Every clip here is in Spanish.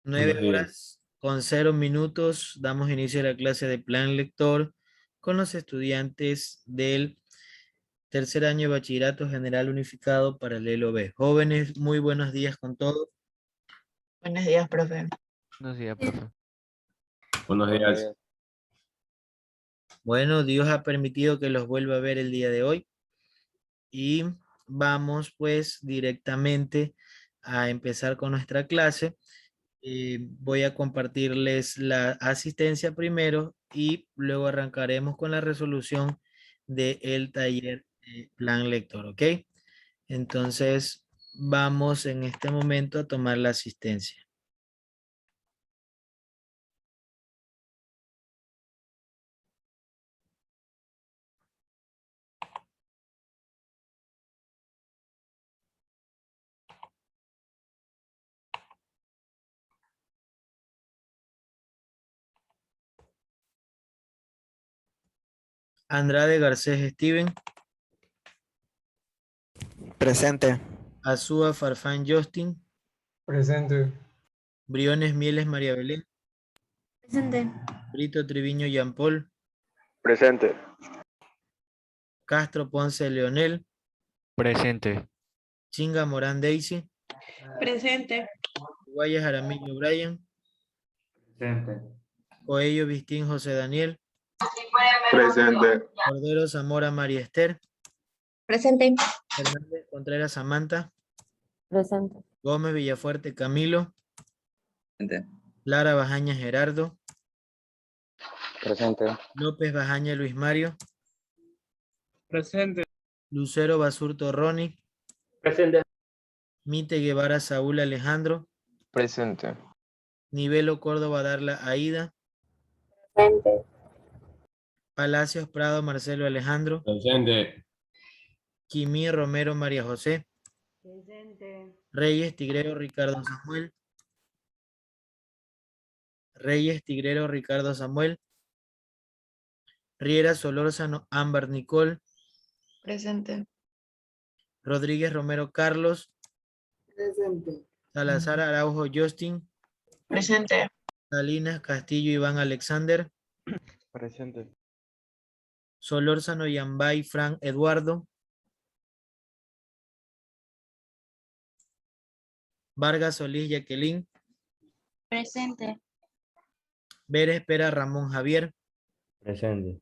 9 Buenos días. horas con 0 minutos. Damos inicio a la clase de plan lector con los estudiantes del tercer año de Bachillerato General Unificado Paralelo B. Jóvenes, muy buenos días con todos. Buenos días, profe. Buenos días, profe. Buenos días. Bueno, Dios ha permitido que los vuelva a ver el día de hoy y vamos pues directamente a empezar con nuestra clase. Voy a compartirles la asistencia primero y luego arrancaremos con la resolución del taller plan lector, ¿ok? Entonces, vamos en este momento a tomar la asistencia. Andrade Garcés Steven, Presente. Azúa Farfán Justin, Presente. Briones Mieles María Belén, Presente. Brito Triviño Jean Paul, Presente. Castro Ponce Leonel, Presente. Chinga Morán Daisy, Presente. Guayas Jaramillo Brian, Presente. Coello Vistín José Daniel, Presente. Cordero Zamora María Esther, Presente. Hernández Contreras Samantha, Presente. Gómez Villafuerte Camilo, Presente. Lara Bajaña Gerardo, Presente. López Bajaña Luis Mario, Presente. Lucero Basurto Ronnie, Presente. Mite Guevara Saúl Alejandro, Presente. Nivelo Córdoba Darla Aida, Presente. Palacios Prado Marcelo Alejandro, Presente. Quimí Romero María José, Presente. Reyes Tigrero Ricardo Samuel, Reyes Tigrero Ricardo Samuel, Riera Solórzano Ámbar Nicole, Presente. Rodríguez Romero Carlos, Presente. Salazar Araujo Justin, Presente. Salinas Castillo Iván Alexander, Presente. Solórzano Yambay Fran Eduardo, Vargas Solís Jacqueline, Presente. Vera Espera Ramón Javier, Presente.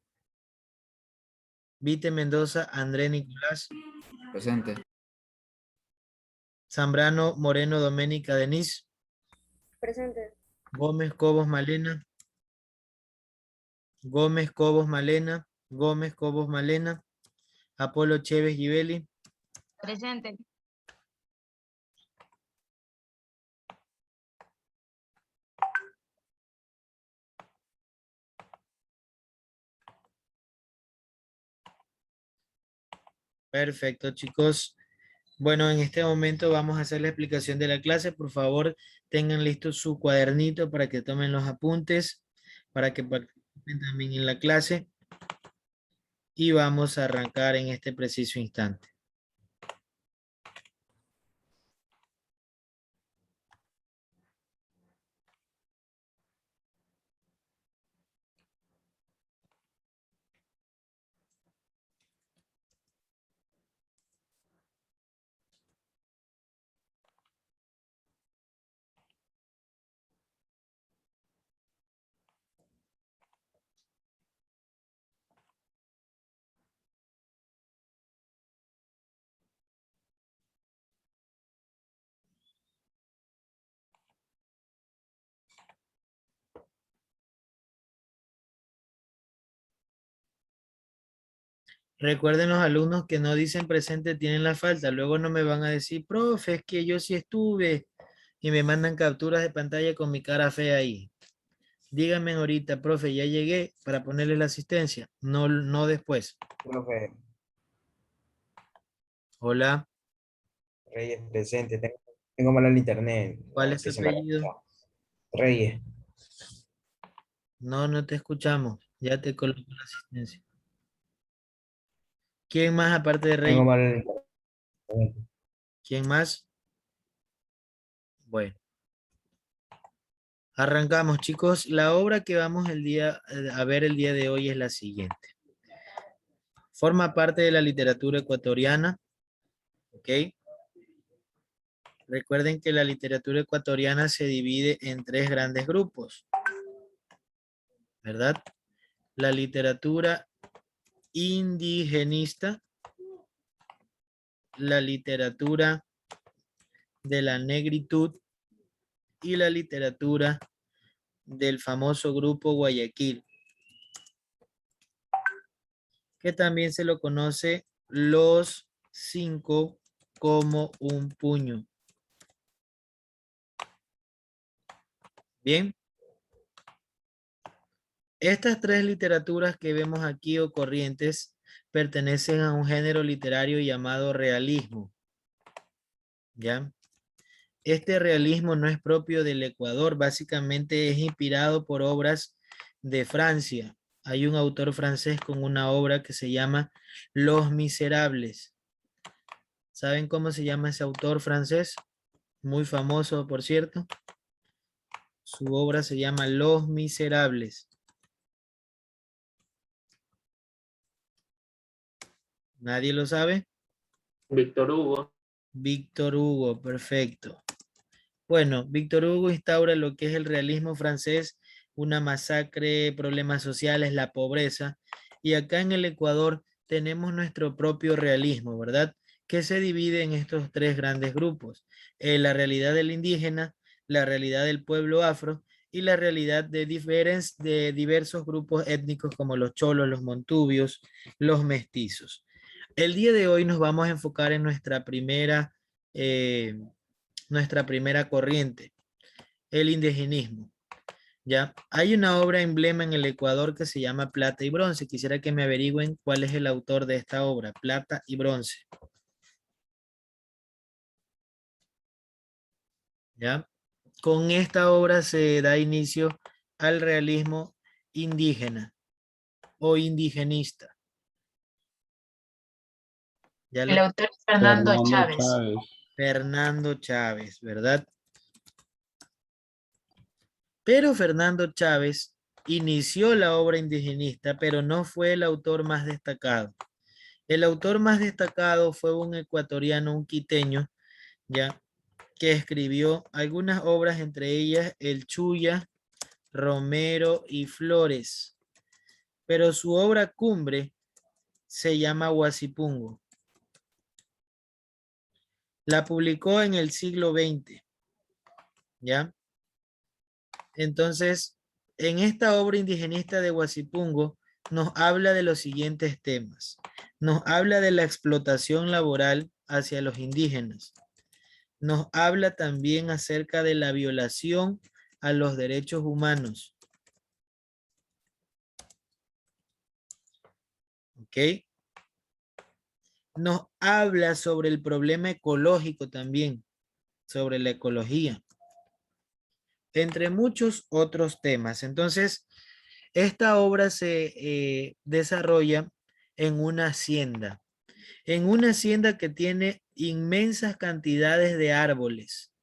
Vite Mendoza André Nicolás, Presente. Zambrano Moreno Doménica Denise, Presente. Gómez Cobos Malena, Gómez Cobos Malena, Gómez Cobos Malena, Apolo Chévez Givelli, Presente. Perfecto, chicos. Bueno, en este momento vamos a hacer la explicación de la clase. Por favor, tengan listo su cuadernito para que tomen los apuntes, para que participen también en la clase. Y vamos a arrancar en este preciso instante. Recuerden los alumnos que no dicen presente tienen la falta. Luego no me van a decir, profe, es que yo sí estuve. Y me mandan capturas de pantalla con mi cara fea ahí. Díganme ahorita, profe, ya llegué para ponerle la asistencia. No, no después. Profe Hola, Reyes, presente. Tengo mal el internet. A ¿cuál ver es tu si se me apellido? recha. Reyes. No, no te escuchamos. Ya te coloco la asistencia. ¿Quién más aparte de Tengo Reyes? mal el internet. ¿Quién más? Bueno. Arrancamos, chicos. La obra que vamos a ver el día de hoy es la siguiente. Forma parte de la literatura ecuatoriana, ¿ok? Recuerden que la literatura ecuatoriana se divide en 3 grandes grupos, ¿verdad? La literatura indigenista, la literatura de la negritud y la literatura del famoso grupo Guayaquil, que también se lo conoce los 5 como un puño. Bien. Estas 3 literaturas que vemos aquí o corrientes pertenecen a un género literario llamado realismo. ¿Ya? Este realismo no es propio del Ecuador, básicamente es inspirado por obras de Francia. Hay un autor francés con una obra que se llama Los Miserables. ¿Saben cómo se llama ese autor francés? Muy famoso, por cierto. Su obra se llama Los Miserables. ¿Nadie lo sabe? Víctor Hugo. Víctor Hugo, perfecto. Bueno, Víctor Hugo instaura lo que es el realismo francés, una masacre, problemas sociales, la pobreza. Y acá en el Ecuador tenemos nuestro propio realismo, ¿verdad? Que se divide en estos 3 grandes grupos. La realidad del indígena, la realidad del pueblo afro y la realidad de diversos grupos étnicos como los cholos, los montubios, los mestizos. El día de hoy nos vamos a enfocar en nuestra primera corriente, el indigenismo. ¿Ya? Hay una obra emblema en el Ecuador que se llama Plata y Bronce. Quisiera que me averigüen cuál es el autor de esta obra, Plata y Bronce. ¿Ya? Con esta obra se da inicio al realismo indígena o indigenista. Ya El autor es Fernando Chávez. Fernando Chávez, ¿verdad? Pero Fernando Chávez inició la obra indigenista, pero no fue el autor más destacado. El autor más destacado fue un ecuatoriano, un quiteño, ya, que escribió algunas obras, entre ellas El Chuya, Romero y Flores. Pero su obra cumbre se llama Huasipungo. La publicó en el siglo XX, ¿ya? Entonces, en esta obra indigenista de Huasipungo nos habla de los siguientes temas. Nos habla de la explotación laboral hacia los indígenas. Nos habla también acerca de la violación a los derechos humanos. ¿Ok? Nos habla sobre el problema ecológico también, sobre la ecología, entre muchos otros temas. Entonces, esta obra se desarrolla en una hacienda que tiene inmensas cantidades de árboles.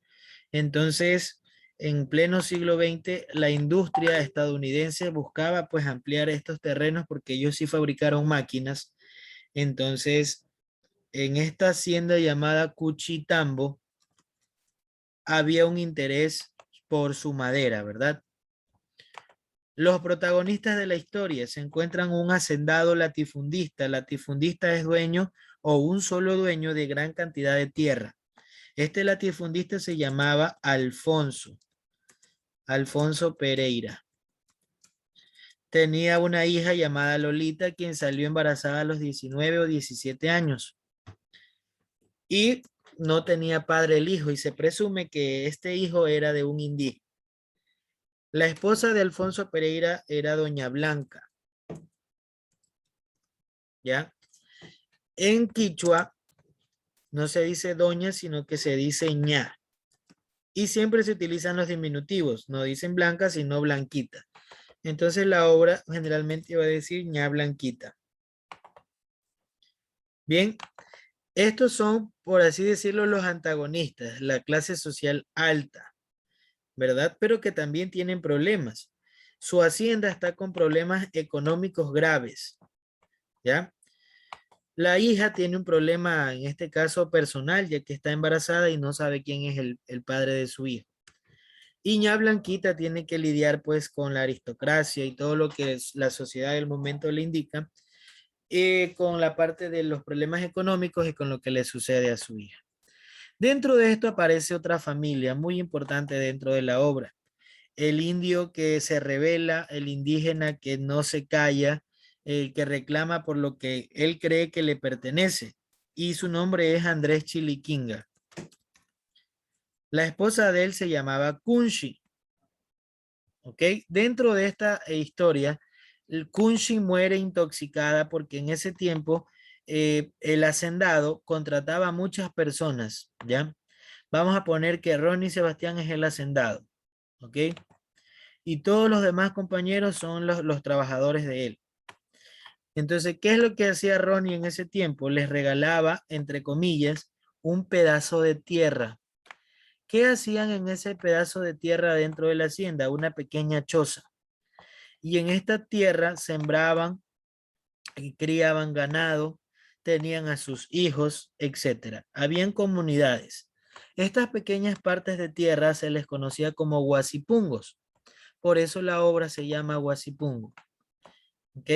Entonces, en pleno siglo XX, la industria estadounidense buscaba pues ampliar estos terrenos porque ellos sí fabricaron máquinas. Entonces, en esta hacienda llamada Cuchitambo, había un interés por su madera, ¿verdad? Los protagonistas de la historia se encuentran un hacendado latifundista. Latifundista es dueño o un solo dueño de gran cantidad de tierra. Este latifundista se llamaba Alfonso Pereira. Tenía una hija llamada Lolita, quien salió embarazada a los 19 o 17 años. Y no tenía padre el hijo, y se presume que este hijo era de un indígena. La esposa de Alfonso Pereira era doña Blanca. ¿Ya? En quichua no se dice doña, sino que se dice ña. Y siempre se utilizan los diminutivos. No dicen blanca, sino blanquita. Entonces la obra generalmente va a decir ña Blanquita. Bien, estos son, por así decirlo, los antagonistas, la clase social alta, ¿verdad? Pero que también tienen problemas. Su hacienda está con problemas económicos graves, ¿ya? La hija tiene un problema, en este caso personal, ya que está embarazada y no sabe quién es el padre de su hijo. Y ña Blanquita tiene que lidiar pues con la aristocracia y todo lo que la sociedad del momento le indica, con la parte de los problemas económicos y con lo que le sucede a su hija. Dentro de esto aparece otra familia muy importante dentro de la obra. El indio que se revela, el indígena que no se calla, el que reclama por lo que él cree que le pertenece. Y su nombre es Andrés Chiliquinga. La esposa de él se llamaba Kunshi. ¿Ok? Dentro de esta historia, el Kunshi muere intoxicada porque en ese tiempo el hacendado contrataba a muchas personas, ¿ya? Vamos a poner que Ronnie Sebastián es el hacendado, ¿ok? Y todos los demás compañeros son los trabajadores de él. Entonces, ¿qué es lo que hacía Ronnie en ese tiempo? Les regalaba, entre comillas, un pedazo de tierra. ¿Qué hacían en ese pedazo de tierra dentro de la hacienda? Una pequeña choza. Y en esta tierra sembraban y criaban ganado, tenían a sus hijos, etc. Habían comunidades. Estas pequeñas partes de tierra se les conocía como huasipungos. Por eso la obra se llama Huasipungo. ¿Ok?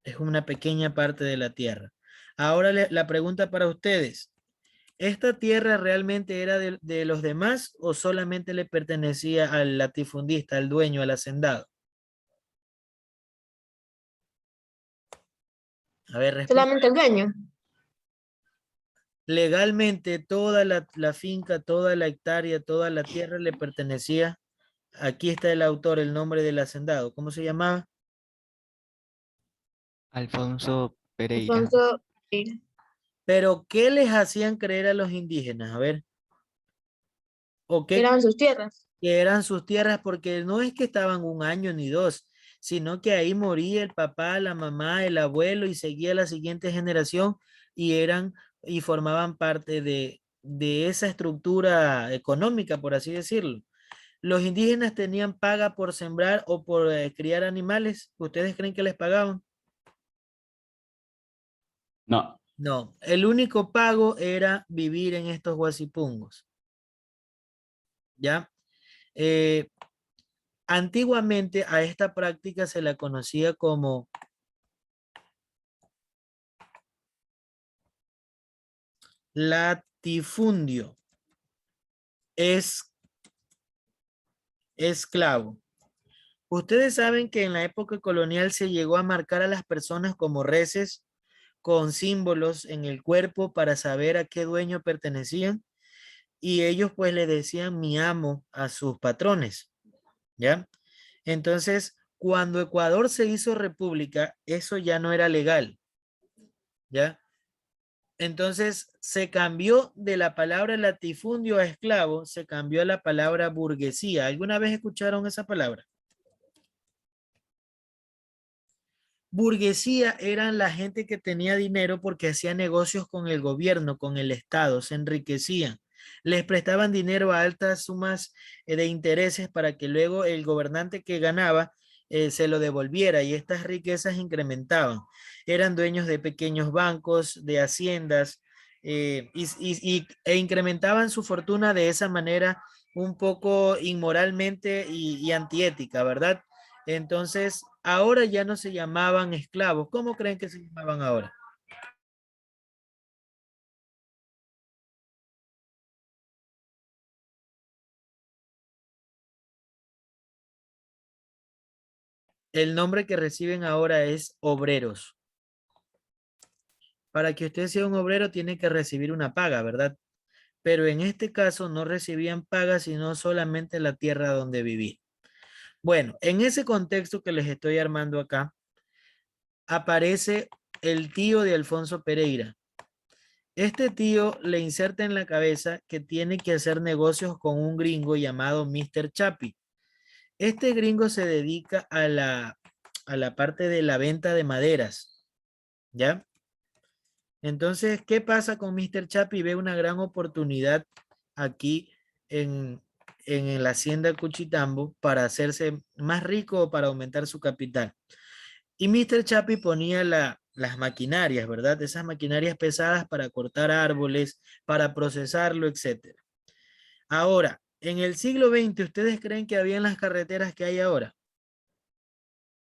Es una pequeña parte de la tierra. Ahora la pregunta para ustedes. ¿Esta tierra realmente era de los demás o solamente le pertenecía al latifundista, al dueño, al hacendado? A ver, responde. Solamente el dueño. Legalmente toda la finca, toda la hectárea, toda la tierra le pertenecía. Aquí está el autor, el nombre del hacendado. ¿Cómo se llamaba? Alfonso Pereira. Alfonso. Pero ¿qué les hacían creer a los indígenas? A ver. ¿O qué Eran sus tierras. que eran sus tierras? Porque no es que estaban un año ni dos, sino que ahí moría el papá, la mamá, el abuelo y seguía la siguiente generación y eran y formaban parte de esa estructura económica, por así decirlo. ¿Los indígenas tenían paga por sembrar o por criar animales? ¿Ustedes creen que les pagaban? No. No, el único pago era vivir en estos huasipungos. ¿Ya? Antiguamente a esta práctica se la conocía como latifundio. Es esclavo. Ustedes saben que en la época colonial se llegó a marcar a las personas como reses con símbolos en el cuerpo para saber a qué dueño pertenecían y ellos pues le decían mi amo a sus patrones, ¿ya? Entonces, cuando Ecuador se hizo república, eso ya no era legal, ¿ya? Entonces, se cambió de la palabra latifundio a esclavo, se cambió a la palabra burguesía. ¿Alguna vez escucharon esa palabra? Burguesía eran la gente que tenía dinero porque hacía negocios con el gobierno, con el Estado, se enriquecían. Les prestaban dinero a altas sumas de intereses para que luego el gobernante que ganaba se lo devolviera y estas riquezas incrementaban. Eran dueños de pequeños bancos, de haciendas e incrementaban su fortuna de esa manera un poco inmoralmente y antiética, ¿verdad? Entonces, ahora ya no se llamaban esclavos. ¿Cómo creen que se llamaban ahora? El nombre que reciben ahora es obreros. Para que usted sea un obrero tiene que recibir una paga, ¿verdad? Pero en este caso no recibían paga, sino solamente la tierra donde vivir. Bueno, en ese contexto que les estoy armando acá, aparece el tío de Alfonso Pereira. Este tío le inserta en la cabeza que tiene que hacer negocios con un gringo llamado Mr. Chapi. Este gringo se dedica a la parte de la venta de maderas, ¿ya? Entonces, ¿qué pasa con Mr. Chapi? Ve una gran oportunidad aquí en en la hacienda Cuchitambo para hacerse más rico o para aumentar su capital. Y Mr. Chapi ponía las maquinarias, ¿verdad? Esas maquinarias pesadas para cortar árboles, para procesarlo, etcétera. Ahora, en el siglo XX, ¿ustedes creen que habían las carreteras que hay ahora?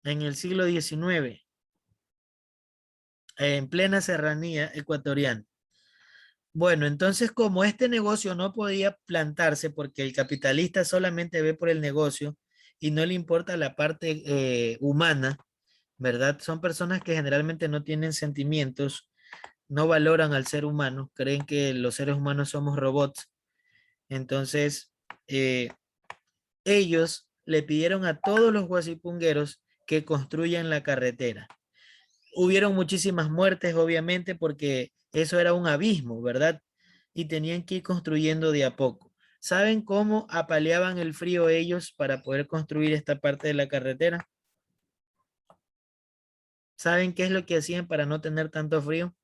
En el siglo XIX, en plena serranía ecuatoriana. Bueno, entonces como este negocio no podía plantarse porque el capitalista solamente ve por el negocio y no le importa la parte humana, ¿verdad? Son personas que generalmente no tienen sentimientos, no valoran al ser humano, creen que los seres humanos somos robots. Entonces, ellos le pidieron a todos los guasipungueros que construyan la carretera. Hubieron muchísimas muertes, obviamente, porque eso era un abismo, ¿verdad? Y tenían que ir construyendo de a poco. ¿Saben cómo apaleaban el frío ellos para poder construir esta parte de la carretera? ¿Saben qué es lo que hacían para no tener tanto frío?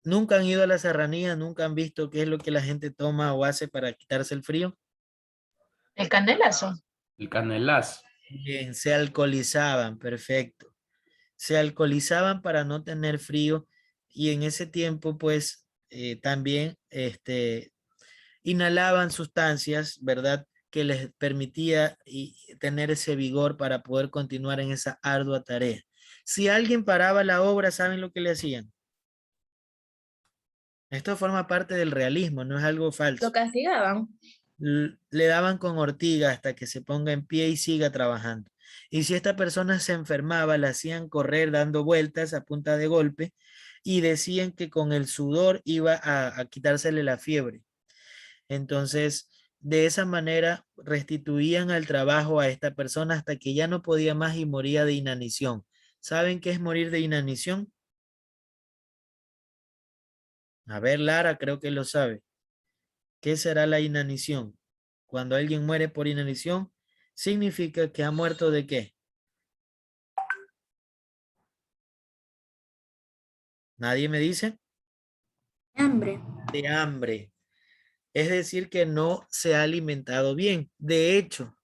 ¿Nunca han ido a la serranía? ¿Nunca han visto qué es lo que la gente toma o hace para quitarse el frío? El candelazo. El canelazo. Bien, se alcoholizaban, perfecto. Se alcoholizaban para no tener frío y en ese tiempo pues también inhalaban sustancias, ¿verdad? Que les permitía tener ese vigor para poder continuar en esa ardua tarea. Si alguien paraba la obra, ¿saben lo que le hacían? Esto forma parte del realismo, no es algo falso. Lo castigaban. Le daban con ortiga hasta que se ponga en pie y siga trabajando. Y si esta persona se enfermaba, la hacían correr dando vueltas a punta de golpe y decían que con el sudor iba a quitársele la fiebre. Entonces, de esa manera restituían al trabajo a esta persona hasta que ya no podía más y moría de inanición. ¿Saben qué es morir de inanición? A ver, Lara, creo que lo sabe. ¿Qué será la inanición? Cuando alguien muere por inanición, significa que ha muerto ¿de qué? ¿Nadie me dice? Hambre. De hambre. Es decir, que no se ha alimentado bien. De hecho,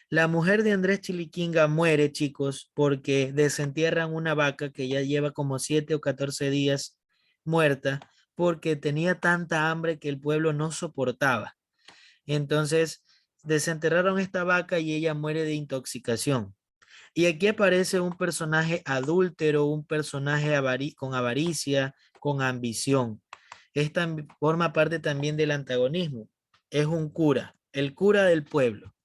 la mujer de Andrés Chiliquinga muere, chicos, porque desentierran una vaca que ya lleva como 7 o 14 días muerta, porque tenía tanta hambre que el pueblo no soportaba. Entonces, desenterraron esta vaca y ella muere de intoxicación. Y aquí aparece un personaje adúltero, un personaje con avaricia, con ambición. Esta forma parte también del antagonismo. Es un cura, el cura del pueblo.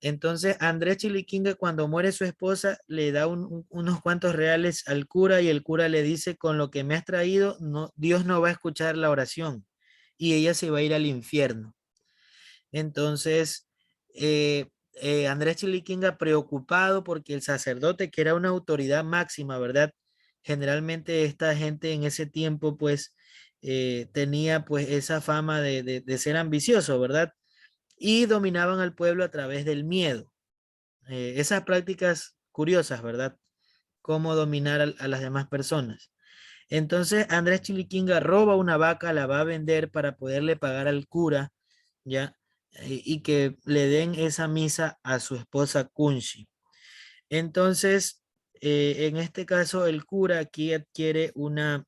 Entonces, Andrés Chiliquinga, cuando muere su esposa, le da unos cuantos reales al cura y el cura le dice, con lo que me has traído, no, Dios no va a escuchar la oración y ella se va a ir al infierno. Entonces, Andrés Chiliquinga preocupado porque el sacerdote, que era una autoridad máxima, ¿verdad? Generalmente esta gente en ese tiempo, pues, tenía pues esa fama de ser ambicioso, ¿verdad? Y dominaban al pueblo a través del miedo. Esas prácticas curiosas, ¿verdad? Cómo dominar a las demás personas. Entonces, Andrés Chiliquinga roba una vaca, la va a vender para poderle pagar al cura, ¿ya? Y que le den esa misa a su esposa Kunshi. Entonces, en este caso, el cura aquí adquiere una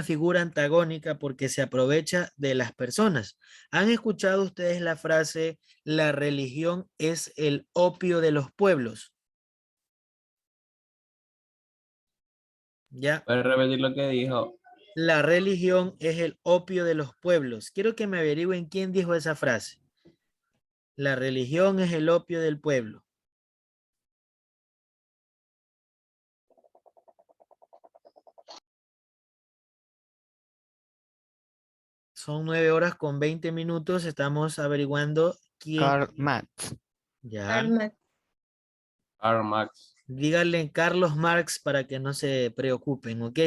figura antagónica porque se aprovecha de las personas. ¿Han escuchado ustedes la frase, la religión es el opio de los pueblos? ¿Ya? ¿Puedes repetir lo que dijo? La religión es el opio de los pueblos. Quiero que me averigüen quién dijo esa frase. La religión es el opio del pueblo. Son 9 horas con 20 minutos. Estamos averiguando quién. Karl Marx. Ya. Karl Marx. Díganle Carlos Marx para que no se preocupen, ¿ok?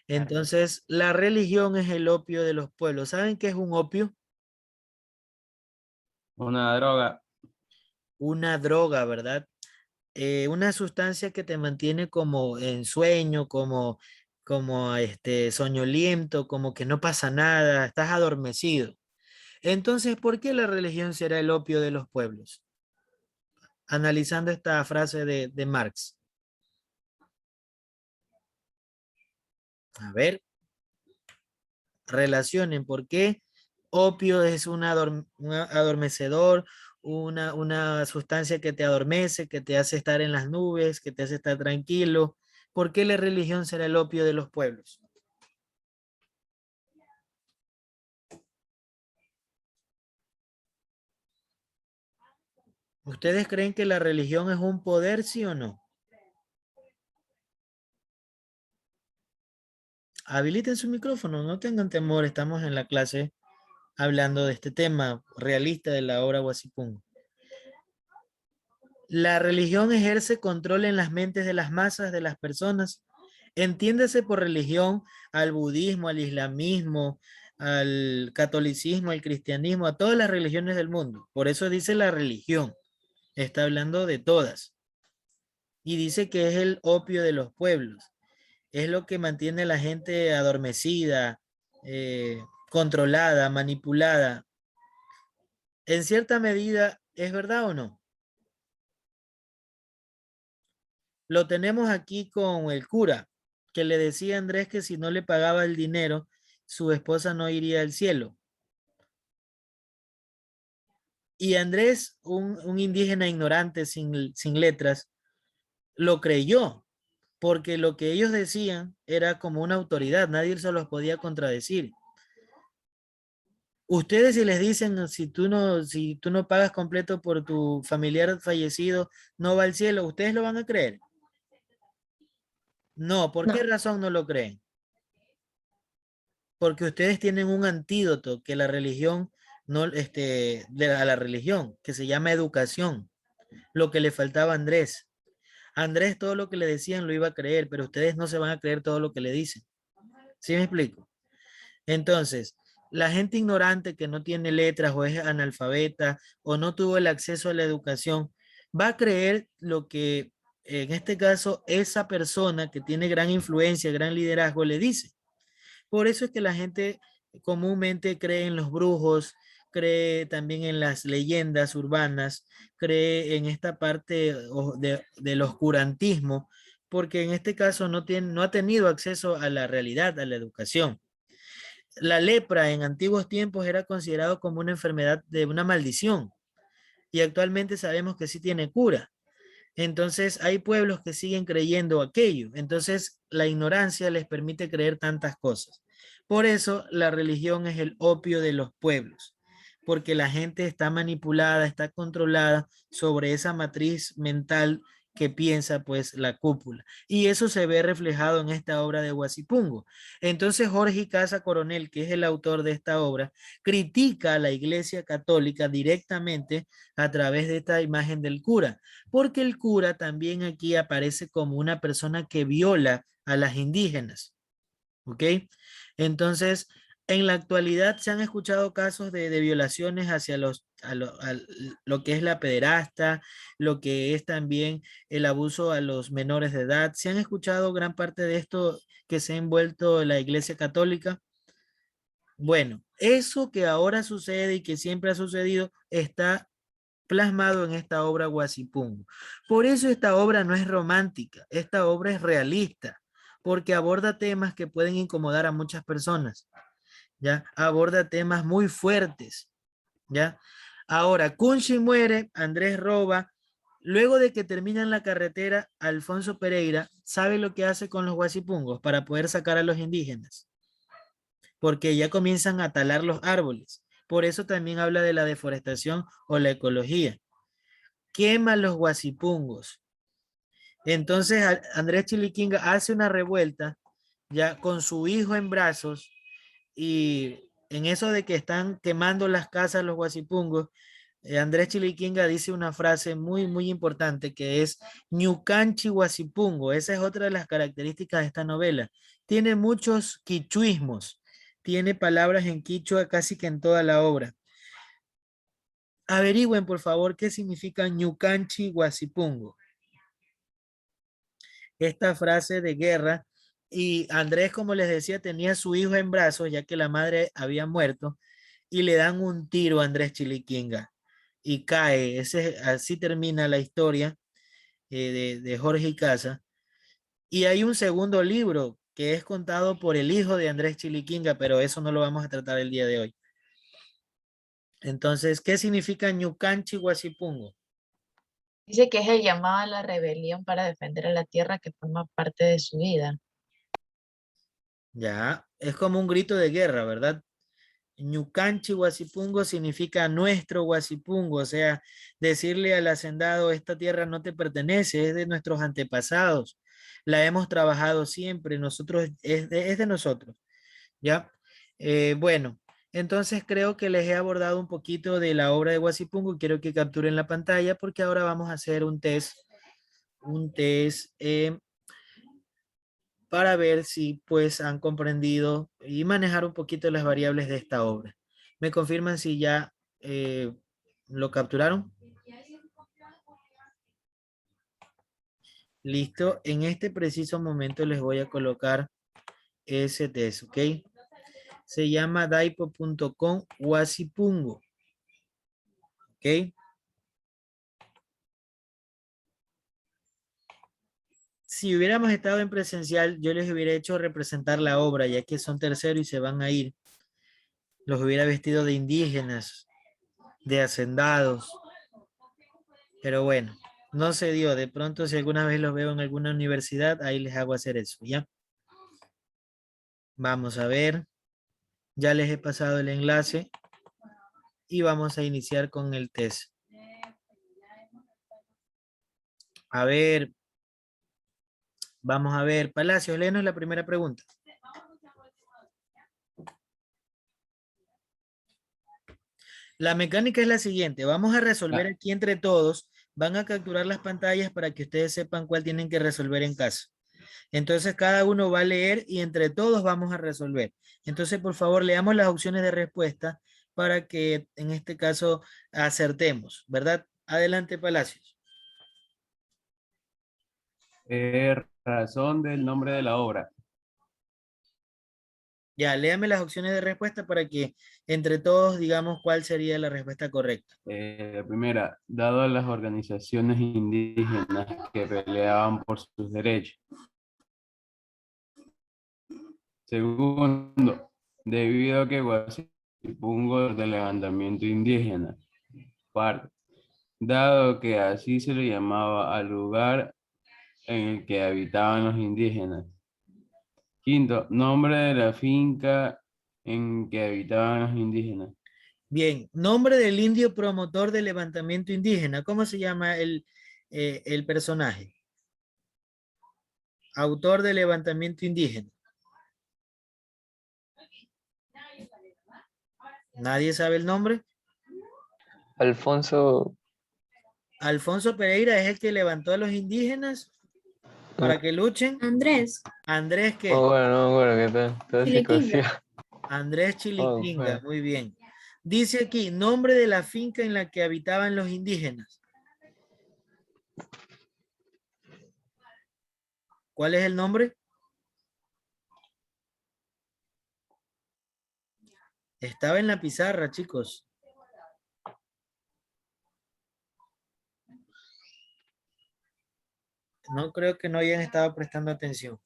Entonces, la religión es el opio de los pueblos. ¿Saben qué es un opio? Una droga. Una droga, ¿verdad? Una sustancia que te mantiene como en sueño, como como soñoliento, como que no pasa nada, estás adormecido. Entonces, ¿por qué la religión será el opio de los pueblos? Analizando esta frase de Marx. A ver, relacionen por qué opio es un adormecedor, una sustancia que te adormece, que te hace estar en las nubes, que te hace estar tranquilo. ¿Por qué la religión será el opio de los pueblos? ¿Ustedes creen que la religión es un poder, sí o no? Habiliten su micrófono, no tengan temor, estamos en la clase hablando de este tema realista de la obra Guasipungo. La religión ejerce control en las mentes de las masas, de las personas. Entiéndase por religión al budismo, al islamismo, al catolicismo, al cristianismo, a todas las religiones del mundo. Por eso dice la religión. Está hablando de todas. Y dice que es el opio de los pueblos. Es lo que mantiene a la gente adormecida, controlada, manipulada. En cierta medida, ¿es verdad o no? Lo tenemos aquí con el cura, que le decía a Andrés que si no le pagaba el dinero, su esposa no iría al cielo. Y Andrés, un indígena ignorante sin letras, lo creyó, porque lo que ellos decían era como una autoridad, nadie se los podía contradecir. Ustedes si les dicen, si tú no pagas completo por tu familiar fallecido, no va al cielo, ¿ustedes lo van a creer? No, ¿por qué razón no lo creen? Porque ustedes tienen un antídoto que la religión, no, a la religión, que se llama educación, lo que le faltaba a Andrés. Andrés todo lo que le decían lo iba a creer, pero ustedes no se van a creer todo lo que le dicen. ¿Sí me explico? Entonces, la gente ignorante que no tiene letras o es analfabeta o no tuvo el acceso a la educación, va a creer lo que en este caso esa persona que tiene gran influencia, gran liderazgo le dice. Por eso es que la gente comúnmente cree en los brujos, cree también en las leyendas urbanas, cree en esta parte del oscurantismo, porque en este caso no ha tenido acceso a la realidad, a la educación. La lepra en antiguos tiempos era considerado como una enfermedad de una maldición y actualmente sabemos que sí tiene cura. Entonces hay pueblos que siguen creyendo aquello. Entonces la ignorancia les permite creer tantas cosas. Por eso la religión es el opio de los pueblos, porque la gente está manipulada, está controlada sobre esa matriz mental que piensa pues la cúpula. Y eso se ve reflejado en esta obra de Guasipungo. Entonces Jorge Casa Coronel, que es el autor de esta obra, critica a la Iglesia Católica directamente a través de esta imagen del cura, porque el cura también aquí aparece como una persona que viola a las indígenas. ¿Ok? Entonces, en la actualidad se han escuchado casos de violaciones hacia lo que es la pederasta, lo que es también el abuso a los menores de edad. ¿Se han escuchado gran parte de esto que se ha envuelto la Iglesia Católica? Bueno, eso que ahora sucede y que siempre ha sucedido está plasmado en esta obra Guasipungo. Por eso esta obra no es romántica, esta obra es realista, porque aborda temas que pueden incomodar a muchas personas, ¿ya? Aborda temas muy fuertes, ¿ya? Ahora, Kunchi muere, Andrés roba, luego de que terminan la carretera, Alfonso Pereira sabe lo que hace con los guasipungos para poder sacar a los indígenas, porque ya comienzan a talar los árboles. Por eso también habla de la deforestación o la ecología. Quema los guasipungos. Entonces Andrés Chiliquinga hace una revuelta ya con su hijo en brazos y en eso de que están quemando las casas los guasipungos, Andrés Chiliquinga dice una frase muy importante que es Ñucanchi Guasipungo. Esa es otra de las características de esta novela. Tiene muchos quichuismos, tiene palabras en quichua casi que en toda la obra. Averigüen, por favor, qué significa Ñucanchi Guasipungo. Esta frase de guerra Y Andrés, como les decía, tenía a su hijo en brazos, ya que la madre había muerto, y le dan un tiro a Andrés Chiliquinga y cae. Así termina la historia de Jorge Icaza. Y hay un segundo libro que es contado por el hijo de Andrés Chiliquinga, pero eso no lo vamos a tratar el día de hoy. Entonces, ¿qué significa Ñucanchi Huasipungo? Dice que es el llamado a la rebelión para defender a la tierra que forma parte de su vida. Ya, es como un grito de guerra, ¿verdad? Ñucanchi Huasipungo significa nuestro Huasipungo, o sea, decirle al hacendado, esta tierra no te pertenece, es de nuestros antepasados, la hemos trabajado siempre, nosotros, es de nosotros, ¿ya? Bueno, entonces creo que les he abordado un poquito de la obra de Huasipungo, quiero que capturen la pantalla porque ahora vamos a hacer un test para ver si pues han comprendido y manejar un poquito las variables de esta obra. ¿Me confirman si ya lo capturaron? Listo. En este preciso momento les voy a colocar ese test, ¿ok? Se llama daipo.com Huasipungo. ¿Ok? Si hubiéramos estado en presencial, yo les hubiera hecho representar la obra, ya que son terceros y se van a ir. Los hubiera vestido de indígenas, de hacendados. Pero bueno, no se dio. De pronto, si alguna vez los veo en alguna universidad, ahí les hago hacer eso, ¿ya? Vamos a ver. Ya les he pasado el enlace y vamos a iniciar con el test. A ver, vamos a ver. Palacios, léenos la primera pregunta. La mecánica es la siguiente. Vamos a resolver aquí entre todos. Van a capturar las pantallas para que ustedes sepan cuál tienen que resolver en casa. Entonces cada uno va a leer y entre todos vamos a resolver. Entonces, por favor, leamos las opciones de respuesta para que en este caso acertemos, ¿verdad? Adelante, Palacios. Razón del nombre de la obra. Ya, léame las opciones de respuesta para que entre todos digamos cuál sería la respuesta correcta. La primera, dado a las organizaciones indígenas que peleaban por sus derechos. Segundo, debido a que Huasipungo es del levantamiento indígena. Cuarto, dado que así se le llamaba al lugar en el que habitaban los indígenas. Quinto, nombre de la finca en que habitaban los indígenas. Bien, nombre del indio promotor del levantamiento indígena. ¿Cómo se llama el personaje? Autor del levantamiento indígena. ¿Nadie sabe el nombre? Alfonso, Alfonso Pereira es el que levantó a los indígenas para que luchen. Andrés. Andrés, ¿qué? oh, bueno, no me acuerdo qué tal. Todo Chiliquinga. Andrés Chiliquinga, bueno. muy bien. Dice aquí, nombre de la finca en la que habitaban los indígenas. ¿Cuál es el nombre? Estaba en la pizarra, chicos. No creo que no hayan estado prestando atención.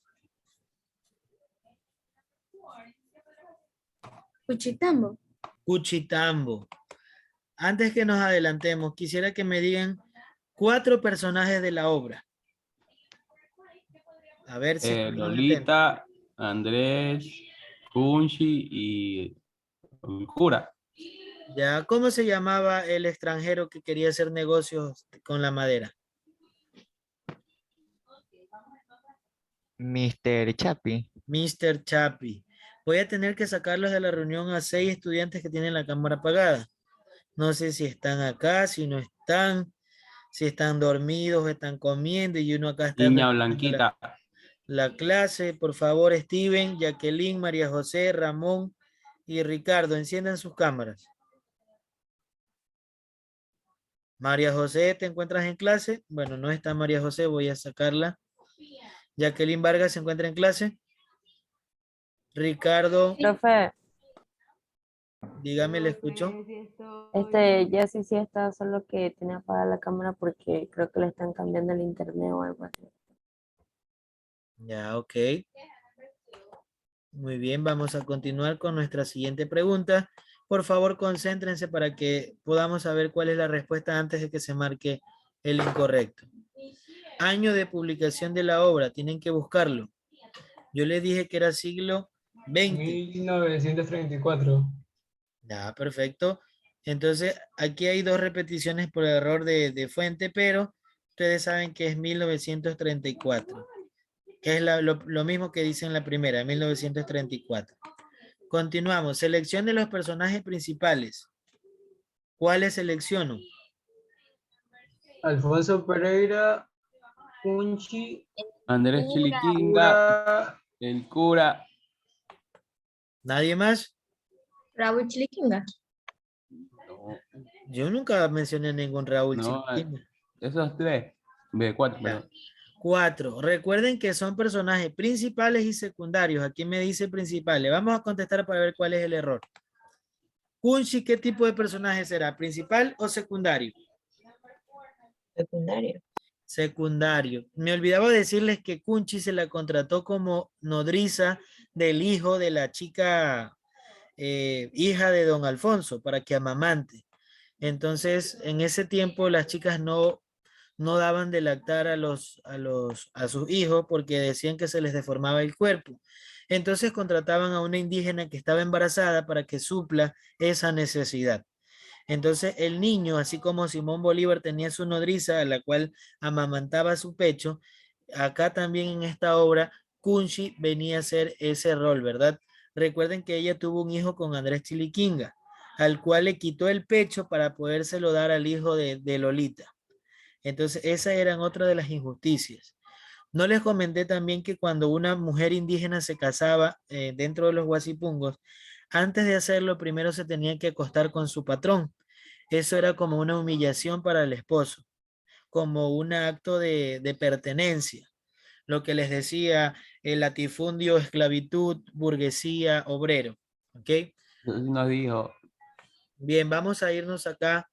Cuchitambo. Cuchitambo. Antes que nos adelantemos, quisiera que me digan 4 personajes de la obra. A ver si están atentos. Lolita, Andrés, Punchi y el cura. Ya, ¿cómo se llamaba el extranjero que quería hacer negocios con la madera? Mr. Chapi. Mr. Chapi. Voy a tener que sacarlos de la reunión a 6 estudiantes que tienen la cámara apagada. No sé si están acá, si no están, si están dormidos, están comiendo y uno acá está Niña escuchando Blanquita. la clase. Por favor, Steven, Jacqueline, María José, Ramón y Ricardo, enciendan sus cámaras. María José, ¿te encuentras en clase? Bueno, no está María José, voy a sacarla. Jacqueline Vargas se encuentra en clase. Ricardo, Profe, dígame, le escucho. ya sí está, solo que tiene apagada la cámara porque creo que le están cambiando el internet o algo así. Ya, ok. Muy bien, vamos a continuar con nuestra siguiente pregunta. Por favor, concéntrense para que podamos saber cuál es la respuesta antes de que se marque el incorrecto. Año de publicación de la obra, tienen que buscarlo. Yo les dije que era siglo XX. 1934. Ya, perfecto. Entonces, aquí hay dos repeticiones por error de fuente, pero ustedes saben que es 1934, que es lo mismo que dice en la primera, 1934. Continuamos. Selección de los personajes principales. ¿Cuáles selecciono? Alfonso Pereira, Punchi, Andrés Chiliquinga, Cura, el cura. ¿Nadie más? Raúl Chiliquinga. No, Yo nunca mencioné ningún Raúl no, Chiliquina. esos tres. B4, Ya. perdón. 4. Recuerden que son personajes principales y secundarios. Aquí me dice principales. Vamos a contestar para ver cuál es el error. Kunchi, ¿qué tipo de personaje será? ¿Principal o secundario? Secundario. Secundario. Me olvidaba decirles que Kunchi se la contrató como nodriza del hijo de la chica hija de don Alfonso para que amamante. Entonces, en ese tiempo las chicas no daban de lactar a sus hijos porque decían que se les deformaba el cuerpo. Entonces contrataban a una indígena que estaba embarazada para que supla esa necesidad. Entonces el niño, así como Simón Bolívar tenía su nodriza a la cual amamantaba su pecho, acá también en esta obra, Kunchi venía a hacer ese rol, ¿verdad? Recuerden que ella tuvo un hijo con Andrés Chiliquinga, al cual le quitó el pecho para podérselo dar al hijo de Lolita. Entonces, esas eran otra de las injusticias. No les comenté también que cuando una mujer indígena se casaba dentro de los Guasipungos, antes de hacerlo, primero se tenía que acostar con su patrón. Eso era como una humillación para el esposo, como un acto de pertenencia. Lo que les decía, el latifundio, esclavitud, burguesía, obrero. ¿Ok? Entonces nos dijo, Bien, vamos a irnos acá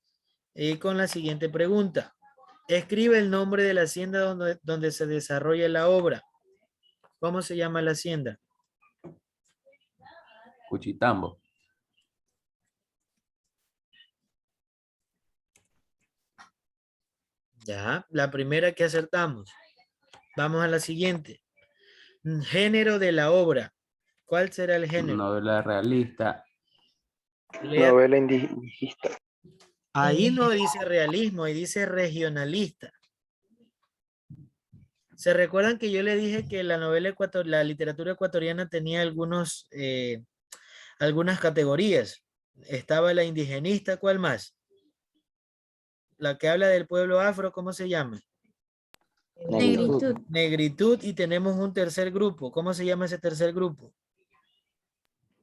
con la siguiente pregunta. Escribe el nombre de la hacienda donde se desarrolla la obra. ¿Cómo se llama la hacienda? Cuchitambo. Ya, la primera que acertamos. Vamos a la siguiente. Género de la obra. ¿Cuál será el género? Novela realista. Lea. Novela indígena. Ahí no dice realismo, ahí dice regionalista. ¿Se recuerdan que yo le dije que la la literatura ecuatoriana tenía algunas categorías? Estaba la indigenista, ¿cuál más? La que habla del pueblo afro, ¿cómo se llama? Negritud. Negritud, y tenemos un tercer grupo. ¿Cómo se llama ese tercer grupo?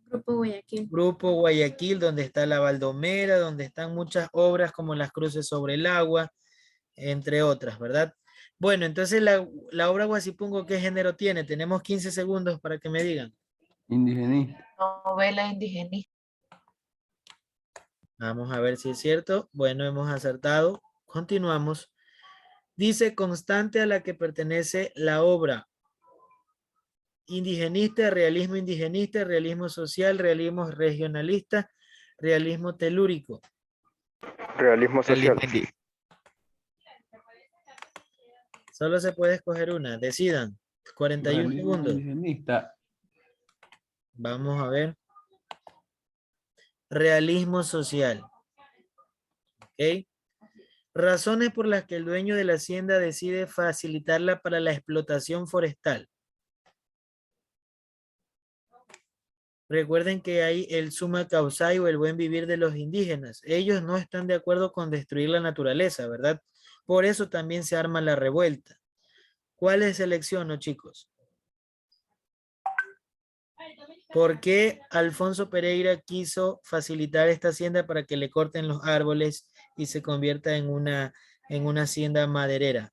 Grupo Guayaquil. Grupo Guayaquil, donde está la Baldomera, donde están muchas obras como Las Cruces sobre el Agua, entre otras, ¿verdad? Bueno, entonces la obra Guasipungo, ¿qué género tiene? Tenemos 15 segundos para que me digan. Indigenista. Novela indigenista. Vamos a ver si es cierto. Bueno, hemos acertado. Continuamos. Dice constante a la que pertenece la obra. Indigenista, realismo social, realismo regionalista, realismo telúrico. Realismo social. Solo se puede escoger una. Decidan. 41 Realismo segundos. indigenista. Vamos a ver. Realismo social. ¿Ok? Razones por las que el dueño de la hacienda decide facilitarla para la explotación forestal. Recuerden que hay el suma causai o el buen vivir de los indígenas. Ellos no están de acuerdo con destruir la naturaleza, ¿verdad? Por eso también se arma la revuelta. ¿Cuáles selecciono, chicos? ¿Por qué Alfonso Pereira quiso facilitar esta hacienda para que le corten los árboles y se convierta en una hacienda maderera?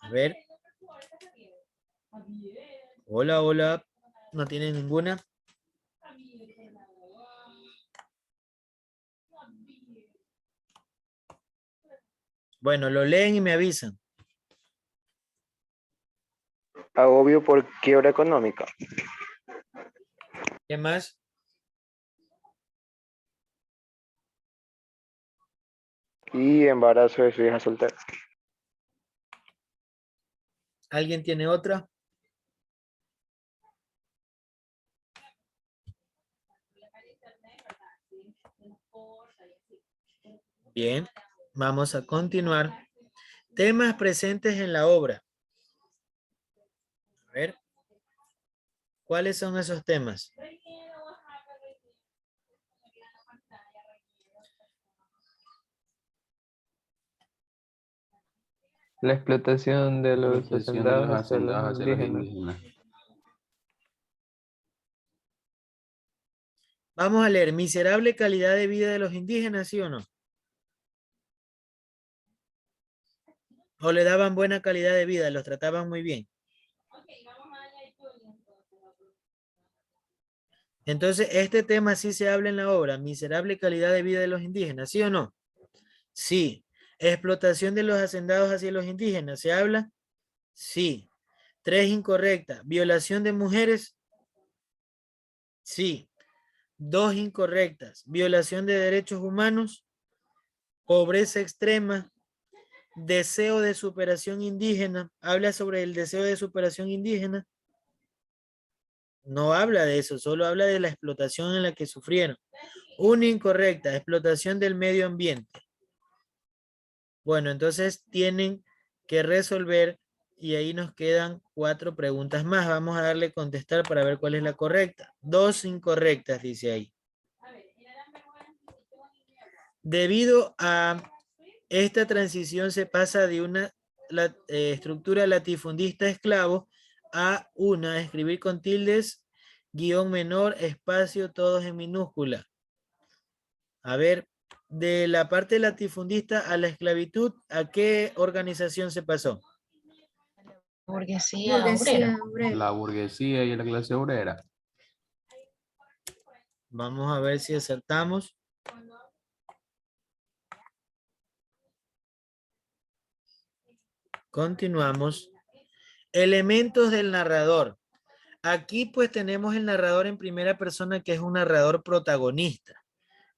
A ver. Hola, hola. No tienen ninguna. Bueno, lo leen y me avisan. Agobio por quiebra económica. ¿Qué más? Y embarazo de su hija soltera. ¿Alguien tiene otra? Bien, vamos a continuar. Temas presentes en la obra. A ver. ¿Cuáles son esos temas? La explotación de los Explotación de los hacendados hacia los hacendados hacia los indígenas. indígenas. Vamos a leer. Miserable calidad de vida de los indígenas, ¿sí o no? ¿O le daban buena calidad de vida? ¿Los trataban muy bien? Entonces, este tema sí se habla en la obra. Miserable calidad de vida de los indígenas, ¿sí o no? Sí. Explotación de los hacendados hacia los indígenas, ¿se habla? Sí. 3 incorrectas. Violación de mujeres. Sí. 2 incorrectas. Violación de derechos humanos. Pobreza extrema. Deseo de superación indígena. Habla sobre el deseo de superación indígena. No habla de eso, solo habla de la explotación en la que sufrieron. Una incorrecta, explotación del medio ambiente. Bueno, entonces tienen que resolver y ahí nos quedan 4 preguntas más. Vamos a darle contestar para ver cuál es la correcta. 2 incorrectas, dice ahí. Debido a esta transición se pasa de una estructura latifundista esclavo a una, escribir con tildes, guión menor, espacio, todos en minúscula. A ver, de la parte latifundista a la esclavitud, ¿a qué organización se pasó? Burguesía obrera. Burguesía obrera. La burguesía y la clase obrera. Vamos a ver si acertamos. Continuamos. Elementos del narrador. Aquí pues tenemos el narrador en primera persona que es un narrador protagonista.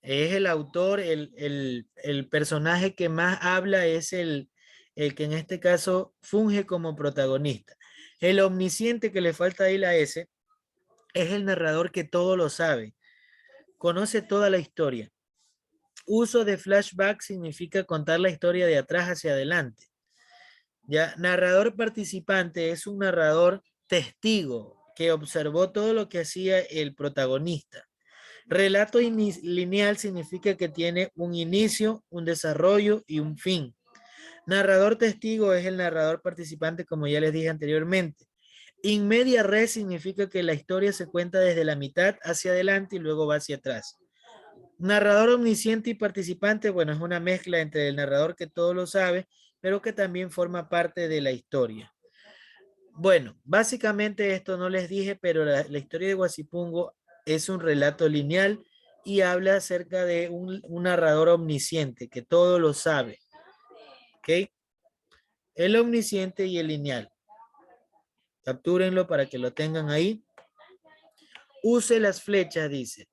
Es el autor, el personaje que más habla es el que en este caso funge como protagonista. El omnisciente, que le falta ahí la S, es el narrador que todo lo sabe, conoce toda la historia. Uso de flashback significa contar la historia de atrás hacia adelante. Ya, narrador participante es un narrador testigo que observó todo lo que hacía el protagonista. Relato lineal significa que tiene un inicio, un desarrollo y un fin. Narrador testigo es el narrador participante, como ya les dije anteriormente. In media res significa que la historia se cuenta desde la mitad hacia adelante y luego va hacia atrás. Narrador omnisciente y participante, bueno, es una mezcla entre el narrador que todo lo sabe, pero que también forma parte de la historia. Bueno, básicamente esto no les dije, pero la historia de Guasipungo es un relato lineal y habla acerca de un narrador omnisciente que todo lo sabe. ¿Ok? El omnisciente y el lineal. Captúrenlo para que lo tengan ahí. Use las flechas, dice.